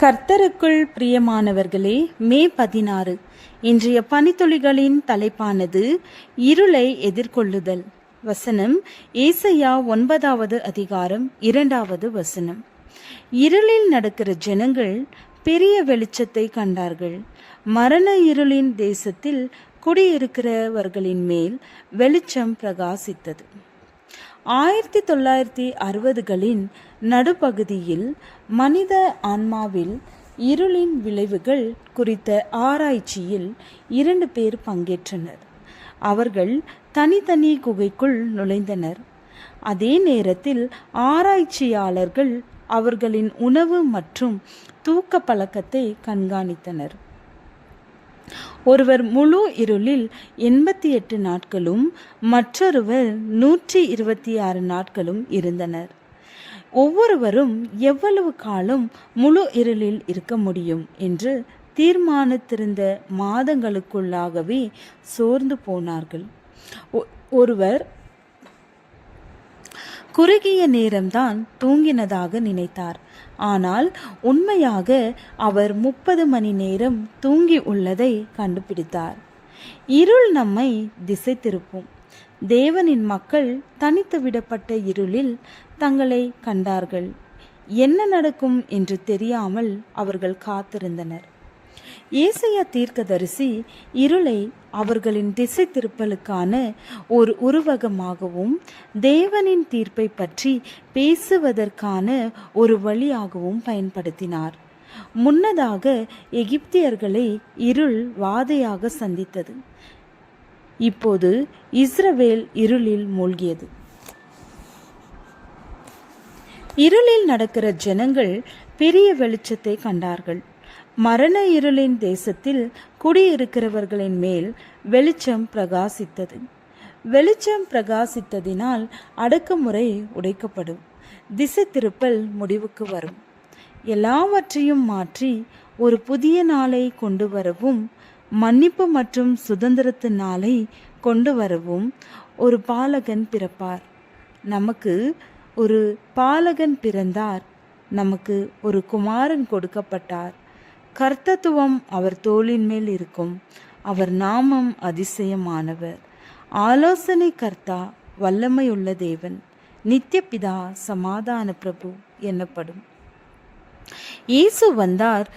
கர்த்தருக்குள் பிரியமானவர்களே, மே 16 இன்றைய பனித்துளிகளின் தலைப்பானது இருளை எதிர்கொள்ளுதல். வசனம் ஏசாயா 9வது அதிகாரம் 2வது வசனம். இருளில் நடக்கிற ஜனங்கள் பெரிய வெளிச்சத்தை கண்டார்கள். மரண இருளின் தேசத்தில் குடியிருக்கிறவர்களின் மேல் வெளிச்சம் பிரகாசித்தது. 1960களின் நடுப்பகுதியில் மனித ஆன்மாவில் இருளின் விளைவுகள் குறித்த ஆராய்ச்சியில் 2 பேர் பங்கேற்றனர். அவர்கள் தனித்தனி குகைக்குள் நுழைந்தனர். அதே நேரத்தில் ஆராய்ச்சியாளர்கள் அவர்களின் உணவு மற்றும் தூக்க பழக்கத்தை கண்காணித்தனர். ஒருவர் முழு இருளில் 88 நாட்களும் மற்றொருவர் 126 நாட்களும் இருந்தனர். ஒவ்வொருவரும் எவ்வளவு காலம் முழு இருளில் இருக்க முடியும் என்று தீர்மானித்திருந்த மாதங்களுக்குள்ளாகவே சோர்ந்து போனார்கள். ஒருவர் குறுகிய நேரம்தான் தூங்கினதாக நினைத்தார். ஆனால் உண்மையாக அவர் 30 மணி நேரம் தூங்கி உள்ளதை கண்டுபிடித்தார். இருள் நம்மை திசை திருப்பும். தேவனின் மக்கள் தனித்து விடப்பட்ட இருளில் தங்களை கண்டார்கள். என்ன நடக்கும் என்று தெரியாமல் அவர்கள் காத்திருந்தனர். ஏசாயா தீர்க்கதரிசி இருளை அவர்களின் திசை திருப்பலுக்கான ஒரு உருவகமாகவும் தேவனின் தீர்ப்பை பற்றி பேசுவதற்கான ஒரு வழியாகவும் பயன்படுத்தினார். முன்னதாக எகிப்தியர்களை இருள் வாதையாக சந்தித்தது. இப்போது இஸ்ரவேல் இருளில் மூழ்கியது. இருளில் நடக்கிற ஜனங்கள் பெரிய வெளிச்சத்தை கண்டார்கள். மரண இருளின் தேசத்தில் குடியிருக்கிறவர்களின் மேல் வெளிச்சம் பிரகாசித்தது. வெளிச்சம் பிரகாசித்ததினால் அடக்குமுறை உடைக்கப்படும். திசை திருப்பல் முடிவுக்கு வரும். எல்லாவற்றையும் மாற்றி ஒரு புதிய நாளை கொண்டு வரவும், மன்னிப்பு மற்றும் சுதந்திரத்து நாளை கொண்டு வரவும் ஒரு பாலகன் பிறப்பார். நமக்கு ஒரு பாலகன் பிறந்தார். நமக்கு ஒரு குமாரன் கொடுக்கப்பட்டார். கர்த்தத்துவம் அவர் தோளின் மேல் இருக்கும். அவர் நாமம் அதிசயமானவர், ஆலோசனை கர்த்தா, வல்லமையுள்ள தேவன், நித்திய பிதா, சமாதான பிரபு எனப்படும். இயேசு வந்தார்.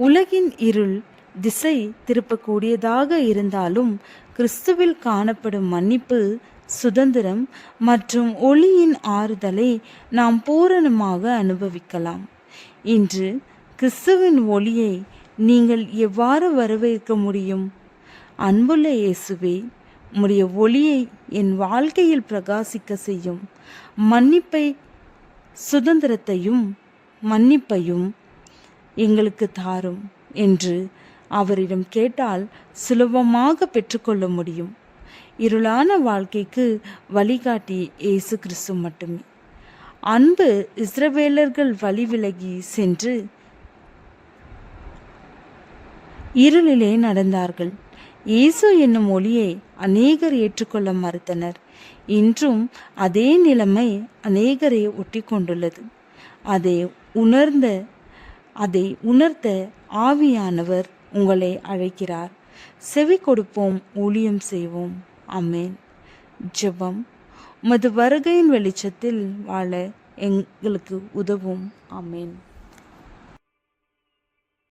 உலகின் இருள் திசை திருப்பக்கூடியதாக இருந்தாலும் கிறிஸ்துவில் காணப்படும் மன்னிப்பு, சுதந்திரம் மற்றும் ஒளியின் ஆறுதலை நாம் பூரணமாக அனுபவிக்கலாம். இன்று கிறிஸ்துவின் ஒளியை நீங்கள் எவ்வாறு வரவேற்க முடியும்? அன்புள்ள இயேசுவே, உம்முடைய ஒளியை என் வாழ்க்கையில் பிரகாசிக்க செய்யும். மன்னிப்பை, சுதந்திரத்தையும் மன்னிப்பையும் எங்களுக்கு தாரும் என்று அவரிடம் கேட்டால் சுலபமாக பெற்றுக்கொள்ள முடியும். இருளான வாழ்க்கைக்கு வழிகாட்டி இயேசு கிறிஸ்து மட்டுமே. அன்பு இஸ்ரவேலர்கள் வழி விலகி சென்று இருளிலே நடந்தார்கள். இயேசு என்னும் ஒளியை அநேகர் ஏற்றுக்கொள்ள மறுத்தனர். இன்றும் அதே நிலைமை அநேகரை ஒட்டி கொண்டுள்ளது. அதை உணர்த்த ஆவியானவர் உங்களை அழைக்கிறார். செவி கொடுப்போம், ஊழியம் செய்வோம். ஆமென். ஜெபம். உமது வருகையின் வெளிச்சத்தில் வாழ எங்களுக்கு உதவும். ஆமென்.